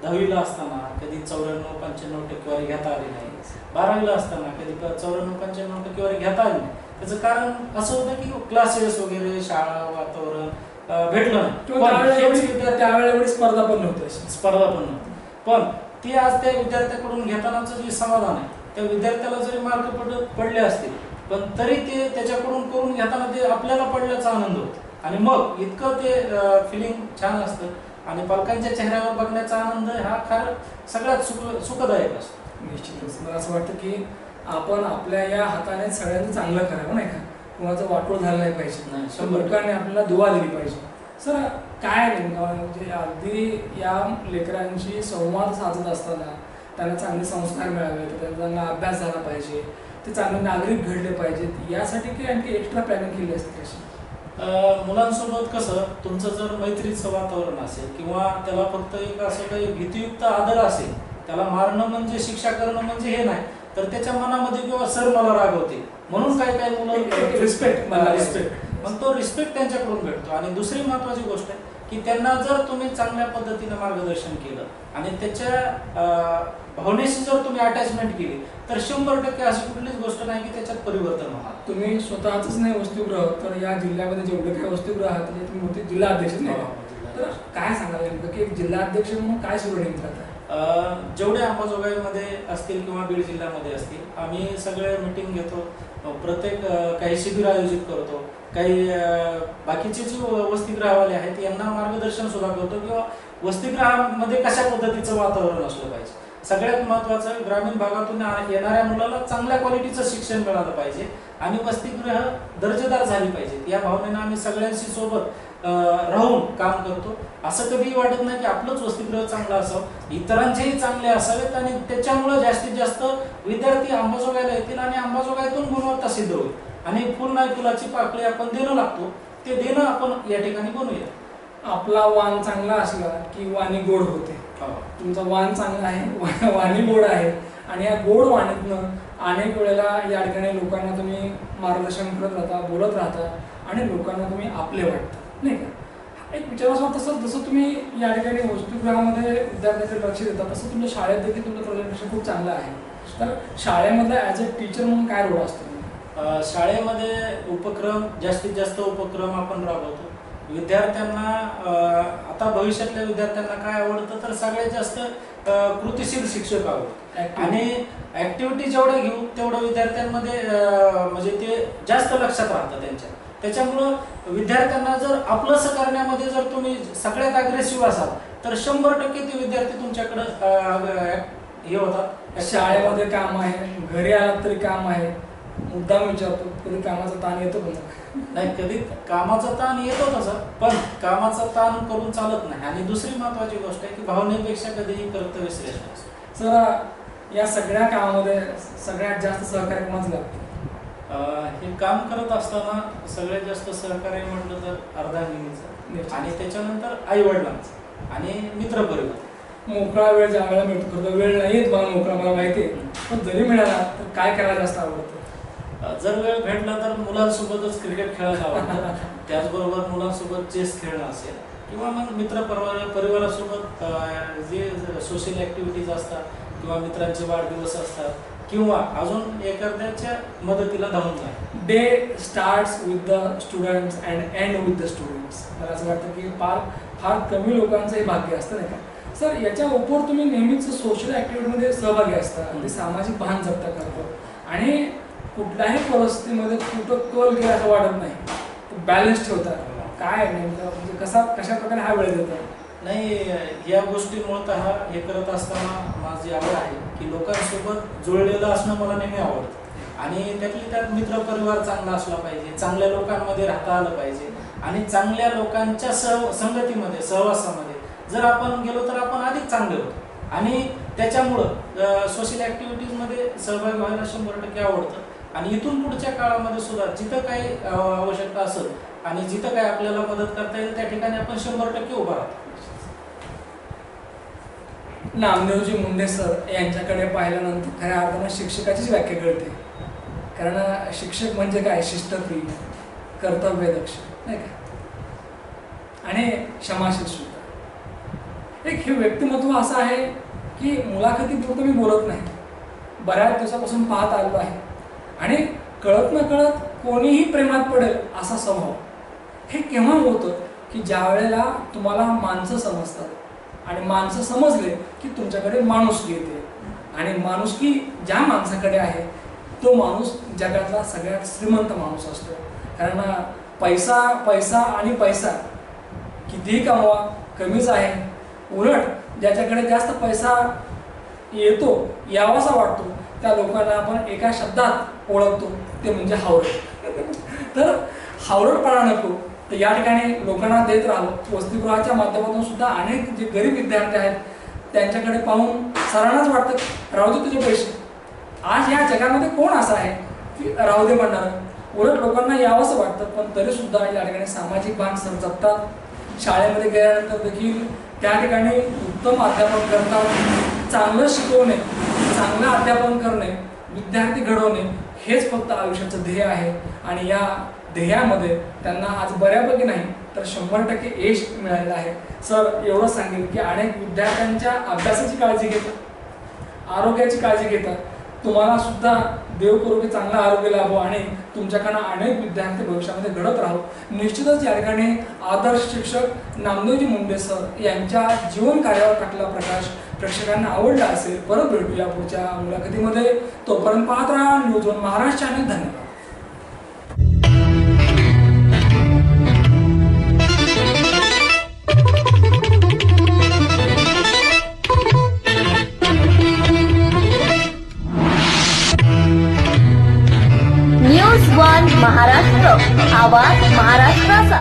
10वीला असताना कधी 94-95 टक्केवारी घेता आली नाही, 12वीला असताना कधी 94-95 टक्केवारी घेता आली नाही, त्याचं कारण असं होतं की क्लासेस वगैरे, शाळा, वातावरण भेटलं नाही. त्यावेळेला एवढी स्पर्धा पण नव्हती. पण ती आज त्या विद्यार्थ्याकडून घेतानाचं जे समाधान आहे, त्या विद्यार्थ्याला जरी मार्क पडले असतील पण तरी ते त्याच्याकडून करून घेताना ते आपल्याला पडल्याचा आनंद होतो. आणि मग इतकं ते फिलिंग छान असतं. आणि पालकांच्या चेहऱ्यावर बघण्याचा आनंद हा सगळ्यात सुखदायक असतो. निश्चितच मला असं वाटतं की आपण आपल्या या हाताने सगळ्यांचं चांगलं करावं नाही का, कुणाचं वाटोळ झालं नाही पाहिजे, लोकांनी आपल्याला दुवा दिली पाहिजे. सर काय नेमकं म्हणजे अगदी या लेकरांशी संवाद साधत असताना त्यांना चांगले संस्कार मिळावे, त्यांना अभ्यास झाला पाहिजे, ते चांगले नागरिक घडले पाहिजेत, यासाठी काही आणखी एक्स्ट्रा प्लॅनिंग केली असते कशी? मुलांसोबत कसं तुमचं जर मैत्रीचं वातावरण असेल किंवा त्याला फक्त एक असं काही भीतियुक्त आदर असेल, त्याला मारणं म्हणजे शिक्षा करणं म्हणजे हे नाही, तर त्याच्या मनामध्ये किंवा सर मला रागवते म्हणून काही काही मुलं रिस्पेक्ट मग तो रिस्पेक्ट त्यांच्याकडून भेटतो. आणि दुसरी महत्वाची गोष्ट आहे की त्यांना जर तुम्ही चांगल्या पद्धतीने मार्गदर्शन केलं आणि त्याच्या भावनेशी जर तुम्ही अटॅचमेंट केली तर 100% अशी कुठलीच गोष्ट नाही की त्याच्यात परिवर्तन होणार. तुम्ही स्वतःच नाही वसतिगृह, तर या जिल्ह्यामध्ये जेवढे काही वसतिगृह आहेत त्याचे तुम्ही मोठे जिल्हा अध्यक्ष नाही का? तर काय सांगाल नेमकं की एक जिल्हा अध्यक्ष म्हणून काय सुरू करतात? जेवढे अंबाजोगाईमध्ये असतील किंवा बीड जिल्ह्यामध्ये असतील, आम्ही सगळे मीटिंग घेतो, प्रत्येक काही शिबिर आयोजित करतो, काही बाकीचे जे वसतिगृहवाले आहेत यांना मार्गदर्शन सुद्धा करतो किंवा वसतिगृहामध्ये कशा पद्धतीचं वातावरण असलं पाहिजे. सगळ्यात महत्त्वाचं ग्रामीण भागातून येणाऱ्या मुलाला चांगल्या क्वालिटीचं शिक्षण मिळालं पाहिजे आणि वसतिगृह दर्जेदार झाली पाहिजे या भावनेनं आम्ही सगळ्यांशी सोबत राहून काम करतो. असं कधीही वाटत नाही की आपलंच वसतिगृह चांगलं असावं, इतरांचेही चांगले असावेत आणि त्याच्यामुळे जास्तीत जास्त विद्यार्थी अंबाजोगाईला येतील आणि अंबाजोगाईतून गुणवत्ता सिद्ध होईल आणि फुल नाही फुलाची पाकळी आपण देणं लागतो, ते देणं आपण या ठिकाणी बनवूया. आपला वाण चांगला असला की वाणी गोड होते. तुमचा वाण चांगला आहे, वाणी गोड आहे आणि या गोड वाणीतनं अनेक वेळेला या ठिकाणी लोकांना तुम्ही मार्गदर्शन करत राहता, बोलत राहता आणि लोकांना तुम्ही आपले वाटता, नाही का? एक विचारायचं तसं जसं तुम्ही या ठिकाणी वसतिगृहामध्ये विद्यार्थ्यांकडे लक्ष देता तसं तुमच्या शाळेत देखील तुमचं प्रेझेंटेशन खूप चांगलं आहे. तर शाळेमधला ॲज अ टीचर म्हणून काय रोल असतो? शाळेमध्ये उपक्रम जास्तीत जास्त उपक्रम आपण राबवतो. विद्यार्थ्यांना आता भविष्यातल्या विद्यार्थ्यांना काय आवडतं तर सगळ्यात जास्त कृतीशील शिक्षक आवडतात आणि ऍक्टिव्हिटी जेवढ्या घेऊ तेवढं विद्यार्थ्यांमध्ये म्हणजे ते जास्त लक्षात राहतं त्यांच्या. त्याच्यामुळं विद्यार्थ्यांना जर आपलंसं करण्यामध्ये जर तुम्ही सगळ्यात अग्रेसिव्ह असाल तर 100% ते विद्यार्थी तुमच्याकडं हे होतात. शाळेमध्ये काम आहे, घरी आलात तरी काम आहे, मुद्दाम विचारतो कधी कामाचा ताण येतो पण नाही, कधी कामाचा ताण येतो तसं, पण कामाचा ताण करून चालत नाही. आणि दुसरी महत्वाची गोष्ट आहे की भावनेपेक्षा कधीही कर्तव्य श्रेष्ठ असतं. सर या सगळ्या कामामध्ये सगळ्यात जास्त सहकार्य कोणाचं लागतं? हे काम करत असताना सगळ्यात जास्त सहकार्य म्हटलं तर अर्धांगिनीचं आणि त्याच्यानंतर आई वडिलांचं आणि मित्रपरिवार. मोकळा वेळ ज्या वेळेला मिळतो, खरं वेळ नाही येत मला मोकळा, मला माहिती आहे, पण जरी मिळाला तर काय करायला जास्त आवडतं? जर वेळ भेटला तर मुलांसोबतच क्रिकेट खेळायला आवडतं, त्याचबरोबर मुलांसोबत चेस खेळणं असेल किंवा मग परिवारासोबत जे सोशल ॲक्टिव्हिटीज असतात किंवा मित्रांचे वाढदिवस असतात किंवा अजून एखाद्याच्या मदतीला धावून जाणं. Day starts with the students and end with the students. मला असं वाटतं की फार कमी लोकांचं हे भाग्य असतं नाही का? सर याच्या उपर तुम्ही नेहमीच सोशल ॲक्टिव्हिटीमध्ये सहभागी असता, ते सामाजिक भान जप्त करतो आणि कुठल्याही परिस्थितीमध्ये कुठं कल गेला असं वाटत नाही, बॅलन्स ठेवतात. काय नेमकं म्हणजे कशा प्रकारे हा वेळ देतात? नाही, या गोष्टीमुळे हे करत असताना माझी आवड आहे की लोकांसोबत जुळलेलं असणं मला नेहमी आवडतं आणि त्यातली त्यात मित्रपरिवार चांगला असला पाहिजे, चांगल्या लोकांमध्ये राहता आलं पाहिजे आणि चांगल्या लोकांच्या संगतीमध्ये सहवासामध्ये जर आपण गेलो तर आपण अधिक चांगले होतो आणि त्याच्यामुळं सोशल ॲक्टिव्हिटीजमध्ये सहभागी व्हायला 100% आवडतं. आणि इथून पुढच्या काळामध्ये सुद्धा जिथं काही आवश्यकता असेल आणि जिथं काही आपल्याला मदत करता येईल त्या ठिकाणी आपण 100% उभा राहतो. नामदेवजी मुंडे सर यांच्याकडे पाहिल्यानंतर खऱ्या अर्थानं शिक्षकाचीच व्याख्या कळते. कारण शिक्षक म्हणजे काय, शिस्तप्रिय, कर्तव्यदक्ष नाही का आणि क्षमाशील सुद्धा. एक हे व्यक्तिमत्व असं आहे की मुलाखतीपुरतं मी बोलत नाही, बऱ्याच दिवसापासून पाहत आलो आहे आणि कळत न कळत कोणीही प्रेमात पडेल असा स्वभाव. हे केव्हा होतं की ज्या वेळेला तुम्हाला माणसं समजतात आणि माणसं समजले की तुमच्याकडे माणुसकी येते आणि माणुसकी ज्या माणसाकडे आहे तो माणूस जगातला सगळ्यात श्रीमंत माणूस असतो. कारण पैसा पैसा आणि पैसा कितीही कमवा कमीच आहे. उलट ज्याच्याकडे जास्त पैसा येतो यावासा वाटतो त्या लोकांना आपण एका शब्दात ओळखतो, ते म्हणजे हावरट. तर हावरटपणा नको, तर या ठिकाणी लोकांना देत राहिलो. वसतिगृहाच्या माध्यमातून सुद्धा अनेक जे गरीब विद्यार्थी आहेत त्यांच्याकडे पाहून सरांनाच वाटतं राहू दे तुझे पैसे. आज या जगामध्ये कोण असा आहे की राहू दे म्हणणार? उलट लोकांना यावंसं वाटतं, पण तरी सुद्धा या ठिकाणी सामाजिक भान सर जपतात. शाळेमध्ये गेल्यानंतर देखील त्या ठिकाणी उत्तम अध्यापन करतात. चांगलं शिकवणे, चांगलं अध्यापन करणे, विद्यार्थी घडवणे हेच फक्त आयुष्याचं ध्येय आहे. आणि या ध्येयामध्ये त्यांना आज बऱ्यापैकी नाही तर 100% यश मिळालेलं आहे. सर एवढं सांगेल की अनेक विद्यार्थ्यांच्या अभ्यासाची काळजी घेतात, आरोग्याची काळजी घेतात. तुम्हाला सुद्धा देव करो की चांगलं आरोग्य लाभो आणि तुमच्याकडनं अनेक विद्यार्थी भविष्यामध्ये घडत राहो. निश्चितच या ठिकाणी आदर्श शिक्षक नामदेवजी मुंडे सर यांच्या जीवन कार्यावर टाकलेला प्रकाश प्रेक्षकांना आवडला असेल. परत भेटूया पुढच्या मुलाखतीमध्ये. तोपर्यंत पाहत राहा न्यूज वन महाराष्ट्र चॅनल. धन्यवाद. न्यूज वन महाराष्ट्र, आवाज महाराष्ट्राचा.